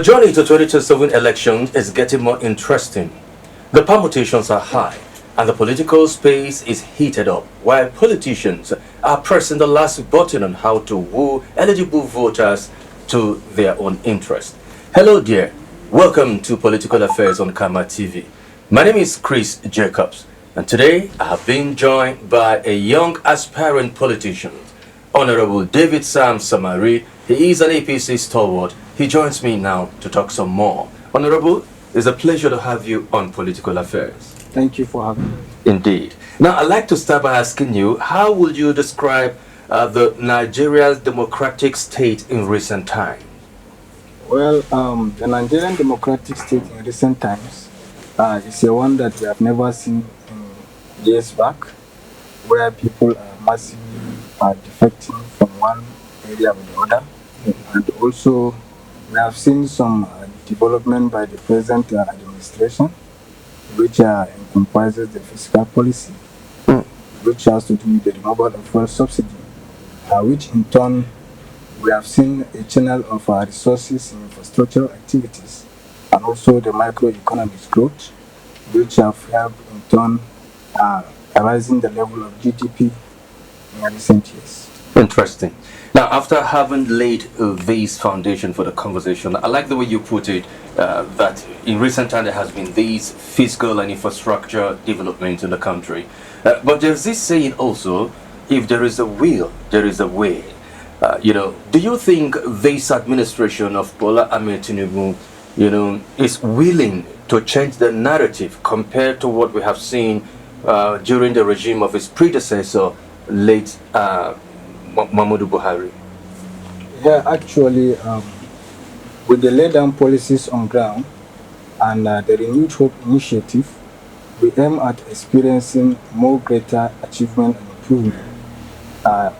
The journey to 2027 elections is getting more interesting. The permutations are high, and the political space is heated up, while politicians are pressing the last button on how to woo eligible voters to their own interest. Hello, dear. Welcome to Political Affairs on Kama TV. My name is Chris Jacobs, and today I have been joined by a young aspiring politician, Honorable David Sam Samari. He is an APC stalwart. He joins me now to talk some more. Honorable, it's a pleasure to have you on Political Affairs. Thank you for having me. Indeed. Now, I'd like to start by asking you, how would you describe the Nigeria's democratic state in recent times? Well, the Nigerian democratic state in recent times is a one that we have never seen in years back, where people are massively defecting from one area to the other. And also, we have seen some development by the present administration, which comprises the fiscal policy, which has to do with the removal of fuel subsidy, which in turn we have seen a channel of resources in infrastructural activities, and also the microeconomic growth, which have helped in turn rising the level of GDP in recent years. Interesting. Now, after having laid this foundation for the conversation, I like the way you put it, that in recent time there has been these fiscal and infrastructure development in the country. But there's this saying also, if there is a will, there is a way. Do you think this administration of Bola Ahmed Tinubu, is willing to change the narrative compared to what we have seen during the regime of his predecessor, late Muhammadu Buhari? Yeah, actually, with the laid down policies on ground and the Renewed Hope initiative, we aim at experiencing more greater achievement and improvement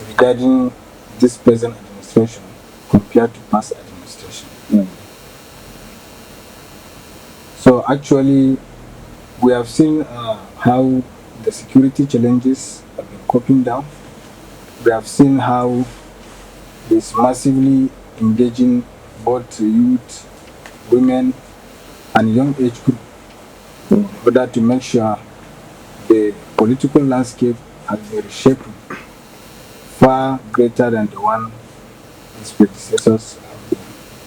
regarding this present administration compared to past administration. So actually, we have seen how the security challenges have been coping down. We have seen how it's massively engaging both youth, women, and young age group in order to make sure the political landscape has been reshaped far greater than the one its predecessors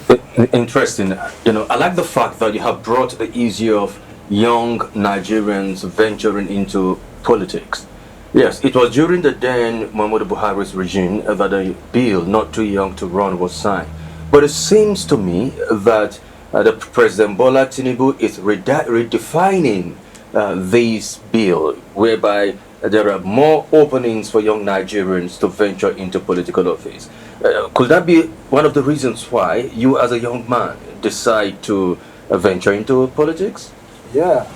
have been. Interesting. I like the fact that you have brought the issue of young Nigerians venturing into politics. Yes, it was during the then Muhammadu Buhari's regime that a bill, Not Too Young to Run, was signed. But it seems to me that the President Bola Tinubu is redefining this bill, whereby there are more openings for young Nigerians to venture into political office. Could that be one of the reasons why you, as a young man, decide to venture into politics? Yeah.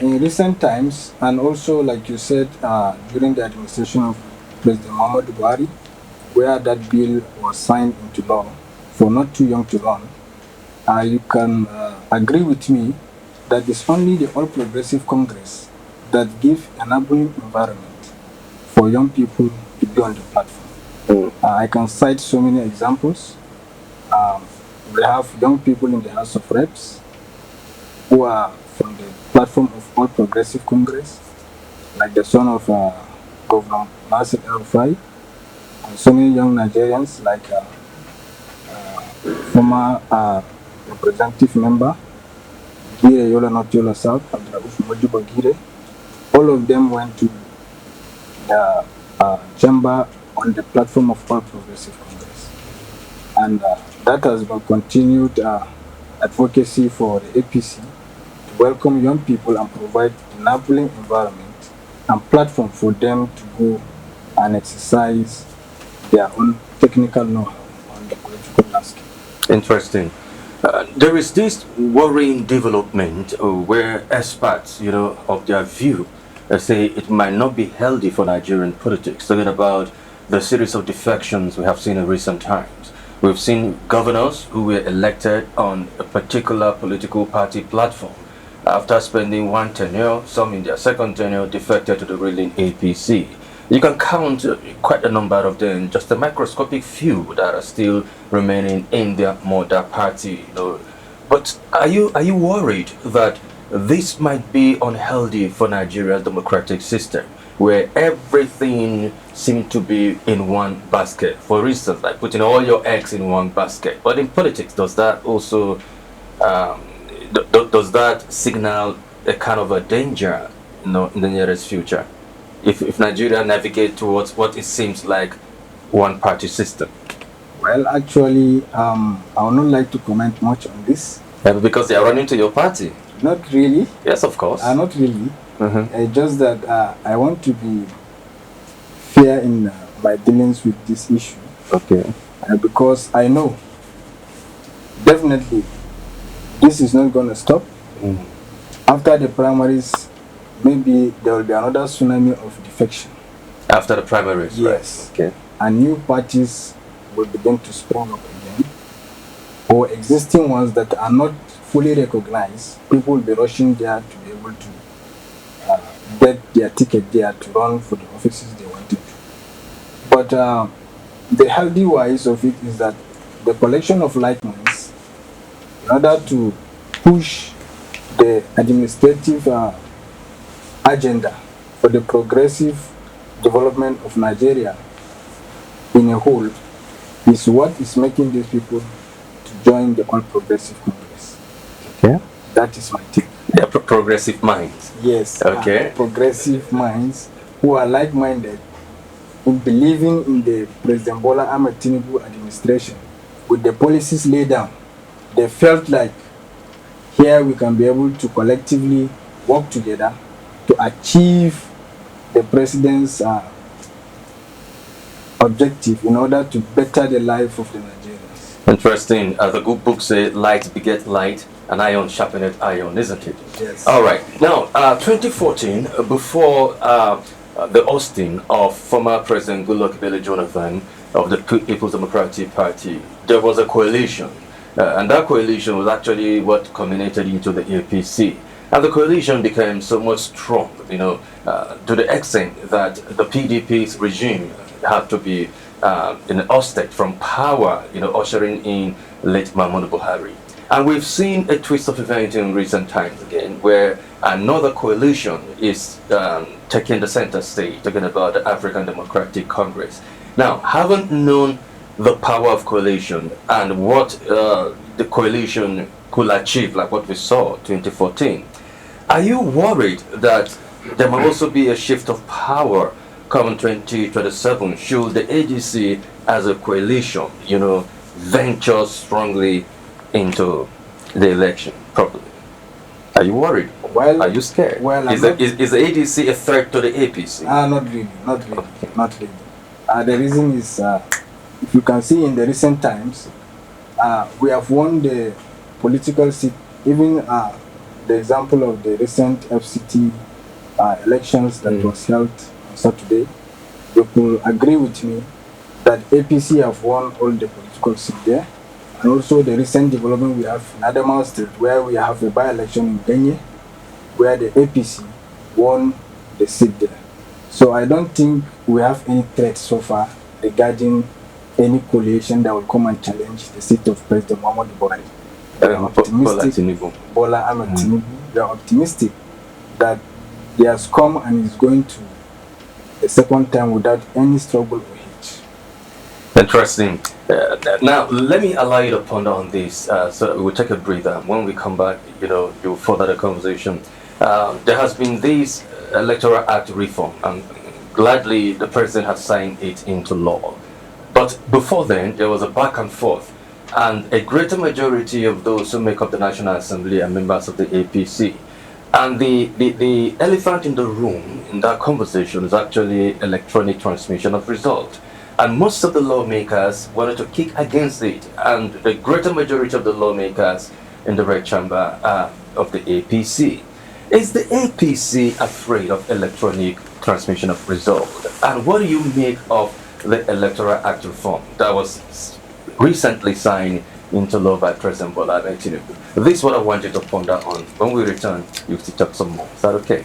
In recent times, and also like you said, during the administration of President Muhammadu Buhari, where that bill was signed into law for Not Too Young to Run, you can agree with me that it's only the All Progressive Congress that give enabling environment for young people to be on the platform. I can cite so many examples. We have young people in the House of Reps who are from the platform of All Progressive Congress, like the son of Governor Nasir El-Rufai, and so many young Nigerians like former representative member Gire Yola North Yola South, Abdurrauf Modibo Gire. All of them went to the chamber on the platform of All Progressive Congress, and that has been continued advocacy for the APC to welcome young people and provide enabling environment and platform for them to go and exercise their own technical know-how on the political landscape. Interesting. There is this worrying development where experts, of their view, say it might not be healthy for Nigerian politics. Talking about the series of defections we have seen in recent times. We've seen governors who were elected on a particular political party platform. After spending one tenure, some in their second tenure defected to the ruling APC. You can count quite a number of them, just a microscopic few that are still remaining in their mother party. But are you worried that this might be unhealthy for Nigeria's democratic system, where everything seems to be in one basket? For instance, like putting all your eggs in one basket. But in politics, does that also um, does that signal a kind of a danger, in the nearest future, if Nigeria navigate towards what it seems like one party system? Well, actually, I would not like to comment much on this. Because they are running to your party. Not really. Yes, of course. Not really. Mm-hmm. Just that I want to be fair in my dealings with this issue. Okay. Because I know definitely this is not going to stop. Mm. After the primaries, maybe there will be another tsunami of defection. After the primaries, yes. Right? Okay. And new parties will begin to spring up again, or existing ones that are not fully recognized. People will be rushing there to be able to get their ticket there to run for the offices they wanted to. But the healthy wise of it is that the collection of like minds, in order to push the administrative agenda for the progressive development of Nigeria in a whole, is what is making these people to join the All Progressive Congress. Okay. That is my take. They are progressive minds. Yes. Okay. Progressive minds who are like-minded in believing in the President Bola Ahmed Tinubu administration with the policies laid down. They felt like here we can be able to collectively work together to achieve the president's objective in order to better the life of the Nigerians. Interesting. As the good book says, light beget light, and iron sharpeneth iron, isn't it? Yes. All right. Now, 2014, before the ousting of former President Goodluck Ebele Jonathan of the People's Democratic Party, there was a coalition. And that coalition was actually what culminated into the APC. And the coalition became so much strong, to the extent that the PDP's regime had to be ousted from power, ushering in late Mahmoud Buhari. And we've seen a twist of events in recent times again, where another coalition is taking the center stage, talking about the African Democratic Congress. Now, haven't known the power of coalition and what the coalition could achieve, like what we saw 2014. Are you worried that there might also be a shift of power come 2027 should the ADC as a coalition, venture strongly into the election properly? Are you worried? Well, are you scared? Well, is the ADC a threat to the APC? Not really. Not really. The reason is, if you can see in the recent times, we have won the political seat. Even the example of the recent FCT elections that was held on Saturday, you could agree with me that APC have won all the political seats there. And also the recent development we have in Adamawa State, where we have a by-election in Kenya, where the APC won the seat there. So I don't think we have any threat so far regarding any coalition that will come and challenge the seat of President Muhammadu Buhari. We are optimistic. Bola Ahmed Tinubu. We are optimistic that he has come and is going to a second time without any struggle or hitch. Interesting. Now, let me allow you to ponder on this. So we'll take a breather. When we come back, you'll further the conversation. There has been this Electoral Act reform, and gladly the president has signed it into law. But before then, there was a back and forth, and a greater majority of those who make up the National Assembly are members of the APC. And the elephant in the room in that conversation is actually electronic transmission of result. And most of the lawmakers wanted to kick against it, and the greater majority of the lawmakers in the red chamber of the APC. Is the APC afraid of electronic transmission of result? And what do you make of the Electoral Act reform that was recently signed into law by President Bola Ahmed Tinubu? This is what I want you to ponder on. When we return, you'll talk some more. Is that okay?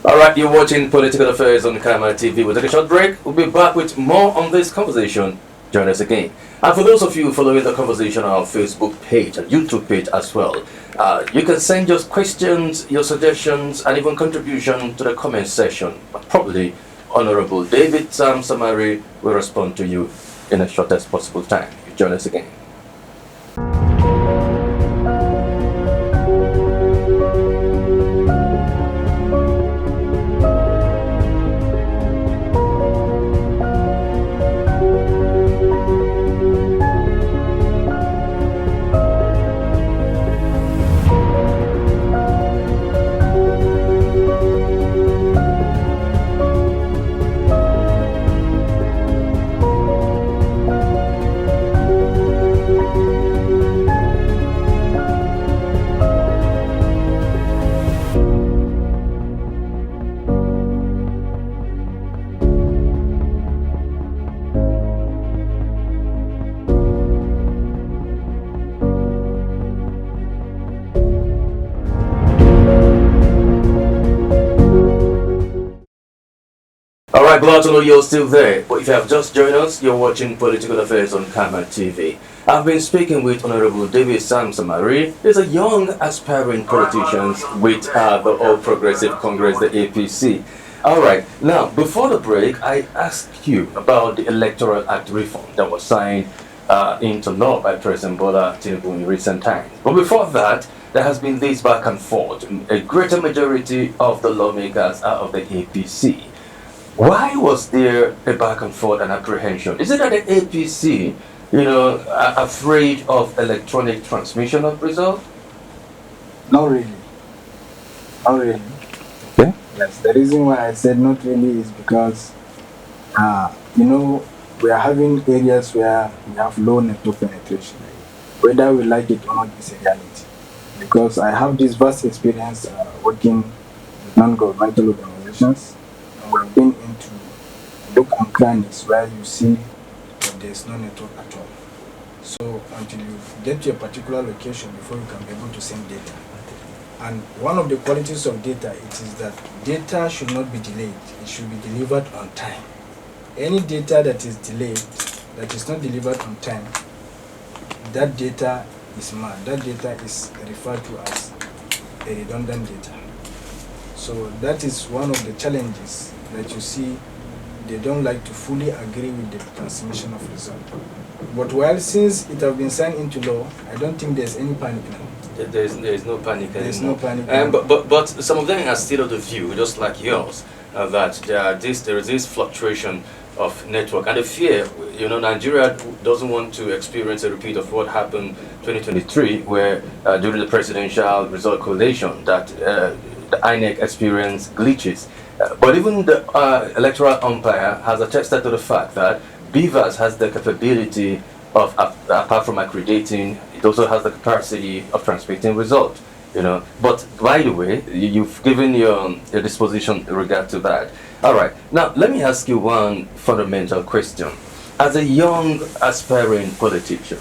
All right, you're watching Political Affairs on Camera TV. We'll take a short break. We'll be back with more on this conversation. Join us again. And for those of you following the conversation on our Facebook page and YouTube page as well, you can send your questions, your suggestions, and even contribution to the comment section. Probably Honorable David Samari will respond to you in the shortest possible time. Join us again. Alright, glad to know you're still there. But if you have just joined us, you're watching Political Affairs on Camera TV. I've been speaking with Honorable David Samari. He's a young aspiring politician with the All Progressive Congress, the APC. Alright, now before the break, I asked you about the Electoral Act reform that was signed into law by President Bola Tinubu in recent times. But before that, there has been this back and forth. A greater majority of the lawmakers are of the APC. Why was there a back and forth and apprehension? Is it that the APC, are afraid of electronic transmission of results? Not really. Not really. Okay. Yes, the reason why I said not really is because, we are having areas where we have low network penetration. Whether we like it or not is a reality. Because I have this vast experience working with non-governmental organizations. We've been into look and crannies where you see that there's no network at all. So until you get to a particular location before you can be able to send data. And one of the qualities of data is that data should not be delayed. It should be delivered on time. Any data that is delayed, that is not delivered on time, that data is mad. That data is referred to as a redundant data. So that is one of the challenges that you see. They don't like to fully agree with the transmission of result. But since it has been signed into law, I don't think there's any panic now. There is no panic anymore. There's no panic. But some of them are still of the view, just like yours, that there is this fluctuation of network and the fear. Nigeria doesn't want to experience a repeat of what happened 2023, where during the presidential result collation that the INEC experienced glitches. But even the electoral umpire has attested to the fact that BVAS has the capability of, apart from accrediting, it also has the capacity of transmitting results. But by the way, you've given your disposition in regard to that. All right. Now, let me ask you one fundamental question. As a young aspiring politician,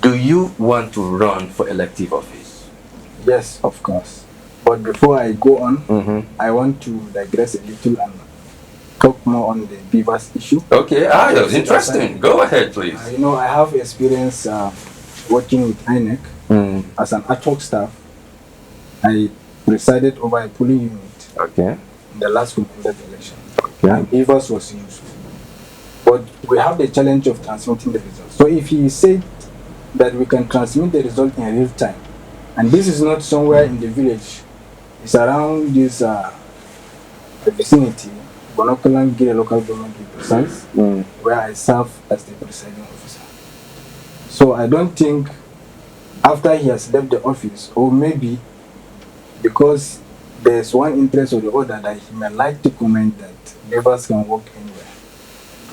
do you want to run for elective office? Yes, of course. But before I go on, I want to digress a little and talk more on the BVAS issue. Okay, that's interesting. Go ahead, please. I have experience working with INEC as an ad hoc staff. I presided over a polling unit in the last concluded election. And BVAS was used. But we have the challenge of transmitting the results. So if he said that we can transmit the result in real time, and this is not somewhere in the village, it's around this the vicinity, Bonokolan Gire local government to be precise, where I serve as the presiding officer. So I don't think after he has left the office, or maybe because there's one interest or the other that he may like to comment that BVAS can work anywhere.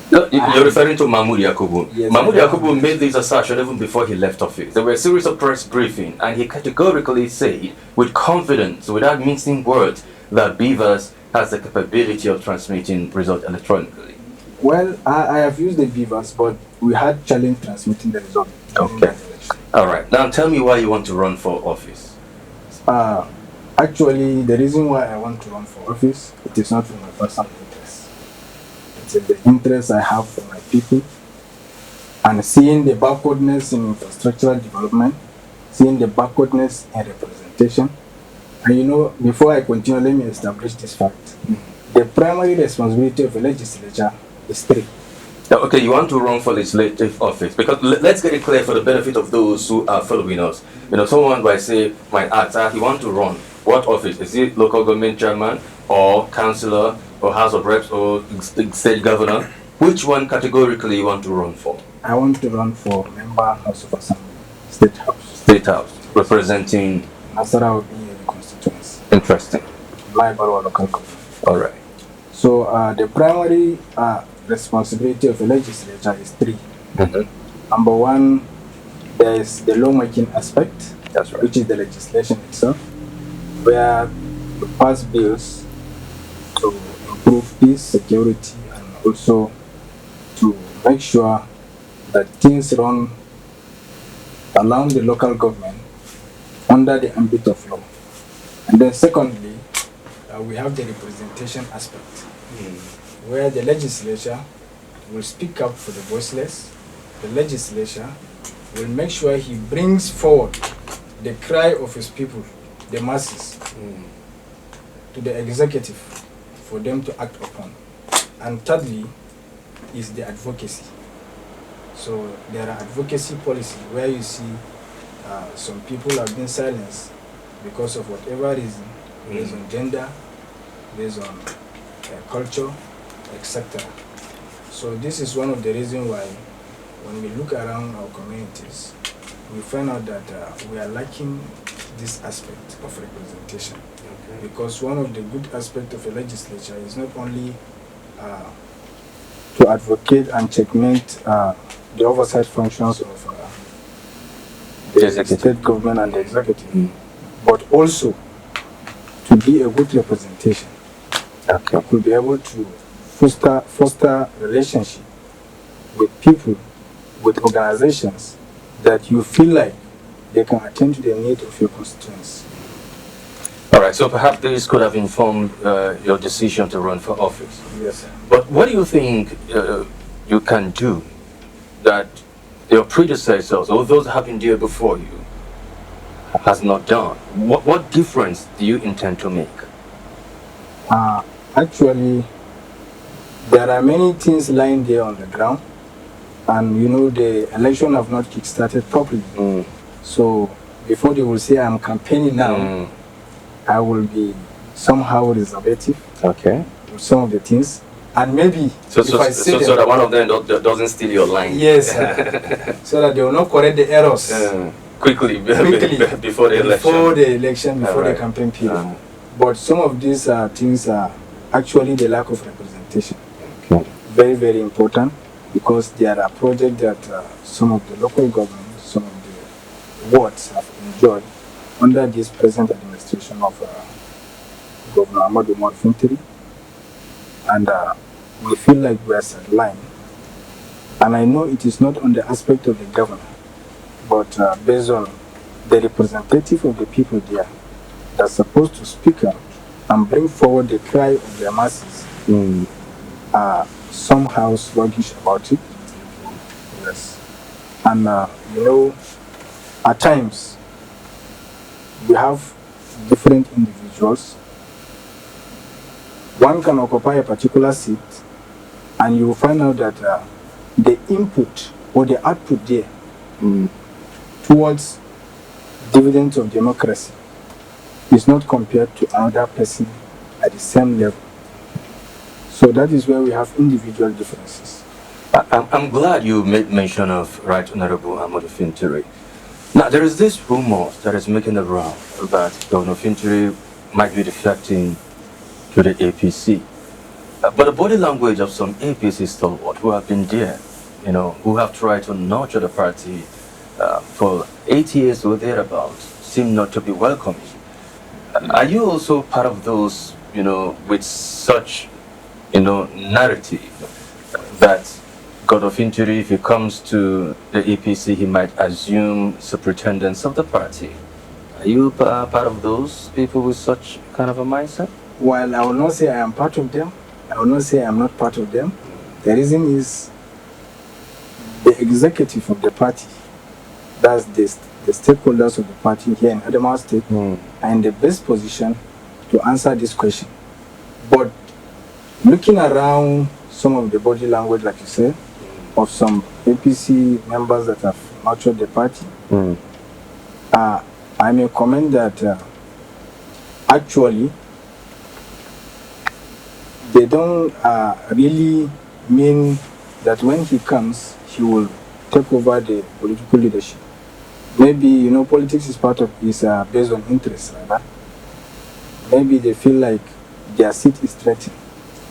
No, you're referring to Mahmoud Yakubu. Yes, Mahmoud Yakubu made this assertion even before he left office. There were a series of press briefings, and he categorically said, with confidence, without mincing words, that BVAS has the capability of transmitting results electronically. Well, I have used the BVAS, but we had challenge transmitting the result. Okay. All right. Now tell me why you want to run for office. Actually, the reason why I want to run for office, it is not for my personal interest. It's in the interest I have for my people, and seeing the backwardness in infrastructural development, seeing the backwardness in representation. And you know, before I continue, let me establish this fact. The primary responsibility of a legislature is three. Okay, you want to run for legislative office because let's get it clear for the benefit of those who are following us. You know, someone might say, might ask, he want to run. What office? Is it local government chairman or councillor or House of Reps or state governor? Which one categorically you want to run for? I want to run for member House of Assembly, State House. State House, representing Nasarawa constituency. Interesting. My Barwa local government. All right. So the primary responsibility of a legislature is three. Number one, there is the lawmaking aspect, that's right, which is the legislation itself, where you pass bills to improve peace, security, and also to make sure that things run along the local government under the ambit of law. And then secondly, we have the representation aspect, where the legislature will speak up for the voiceless. The legislature will make sure he brings forward the cry of his people, the masses, to the executive for them to act upon. And thirdly is the advocacy. So there are advocacy policies where you see some people have been silenced because of whatever reason, based on gender, based on culture, etc. So this is one of the reasons why when we look around our communities, we find out that we are lacking this aspect of representation. Okay. Because one of the good aspects of a legislature is not only to advocate and checkmate the oversight functions of the state government and the executive, but also to be a good representation. Okay. To be able to foster relationship with people, with organizations that you feel like they can attend to the needs of your constituency. All right, so perhaps this could have informed your decision to run for office. Yes, sir. But what do you think you can do that your predecessors or those that have been there before you has not done? What difference do you intend to make? Actually, there are many things lying there on the ground, and you know the election have not kick-started properly. So before they will say I'm campaigning now, I will be somehow reservative. Okay. With some of the things, and maybe so that one of them doesn't steal your line. Yes, so that they will not correct the errors quickly before the election. Before the campaign period. But some of these things are actually the lack of representation. Okay. Very, very important, because there are projects that some of the local governments, some of the wards have enjoyed under this present administration of Governor Ahmadu Umar Fintiri. And we feel like we are sidelined. And I know it is not on the aspect of the governor, but based on the representative of the people there that's supposed to speak up and bring forward the cry of the masses, are somehow sluggish about it. Yes. And you know, at times we have different individuals. One can occupy a particular seat, and you will find out that the input or the output there towards dividends of democracy is not compared to another person at the same level. So that is where we have individual differences. I'm glad you made mention of Right Honorable Ahmadu Fintiri. Now, there is this rumor that is making the round that Governor Fintiri might be defecting to the APC. But the body language of some APC stalwart who have been there, you know, who have tried to nurture the party for 8 years or thereabouts, seem not to be welcoming. Are you also part of those, you know, with such, you know, narrative that Governor Fintiri, if he comes to the APC, he might assume superintendence of the party? Are you part of those people with such kind of a mindset? While I will not say I am part of them, I will not say I am not part of them. The reason is the executive of the party, that's the stakeholders of the party here in Adamawa State, are in the best position to answer this question. But looking around some of the body language, like you said, of some APC members that have nurtured the party, I may comment that actually they don't really mean that when he comes, he will take over the political leadership. Maybe, politics is based on interest, right? Maybe they feel like their seat is threatened.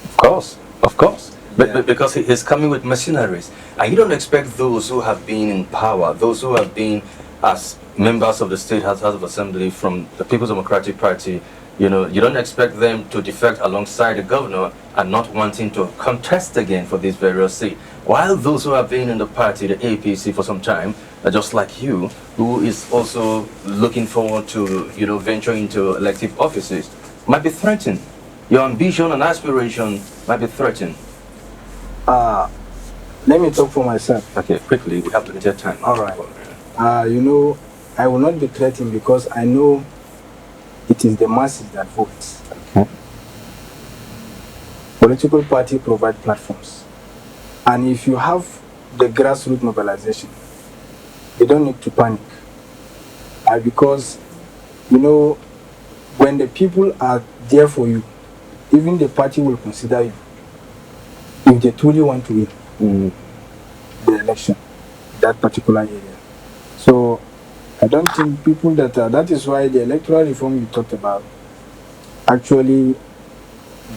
Of course, of course. Yeah. But because he's coming with mercenaries. And you don't expect those who have been in power, those who have been as members of the State House of Assembly from the People's Democratic Party, you don't expect them to defect alongside the governor and not wanting to contest again for this various seat. While those who have been in the party, the APC, for some time, are just like you, who is also looking forward to, venture into elective offices, might be threatened. Your ambition and aspiration might be threatened. Let me talk for myself. Okay, quickly, we have limited time. All right. I will not be threatened because I know it is the masses that vote. Okay. Political parties provide platforms. And if you have the grassroots mobilization, you don't need to panic. Because, when the people are there for you, even the party will consider you if they truly want to win the election, that particular area. So I don't think people that is why the electoral reform you talked about, actually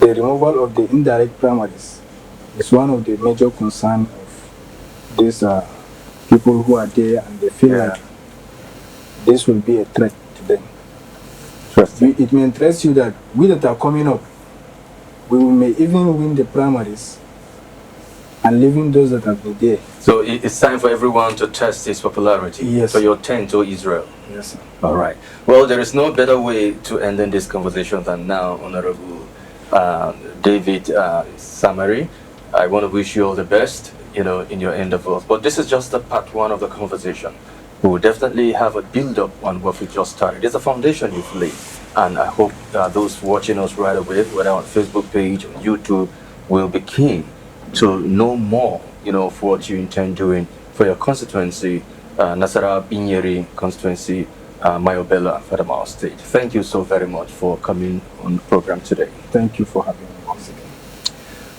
the removal of the indirect primaries is one of the major concerns of these people who are there, and they feel like this will be a threat to them. It may interest you that we that are coming up, we may even win the primaries and leaving those that have been there. So it's time for everyone to test his popularity. Yes. So your turn to Israel. Yes, sir. All right. Well, there is no better way to end this conversation than now, Honorable David Samari. I want to wish you all the best, in your endeavors. But this is just the part one of the conversation. We will definitely have a build-up on what we just started. It's a foundation you've laid. And I hope those watching us right away, whether on Facebook page or YouTube, will be keen to know more, for what you intend doing for your constituency, Nasara Binyeri constituency, Mayobela, Adamawa State. Thank you so very much for coming on the program today. Thank you for having me once again.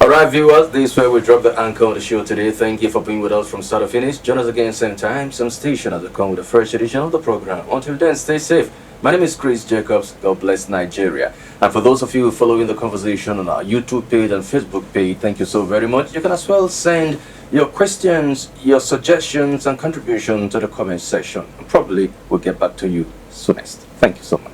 All right, viewers, this is where we drop the anchor on the show today. Thank you for being with us from start to finish. Join us again same time, same station as we come with the first edition of the program. Until then, stay safe. My name is Chris Jacobs. God bless Nigeria. And for those of you following the conversation on our YouTube page and Facebook page, thank you so very much. You can as well send your questions, your suggestions, and contributions to the comment section. And probably we'll get back to you soonest. Thank you so much.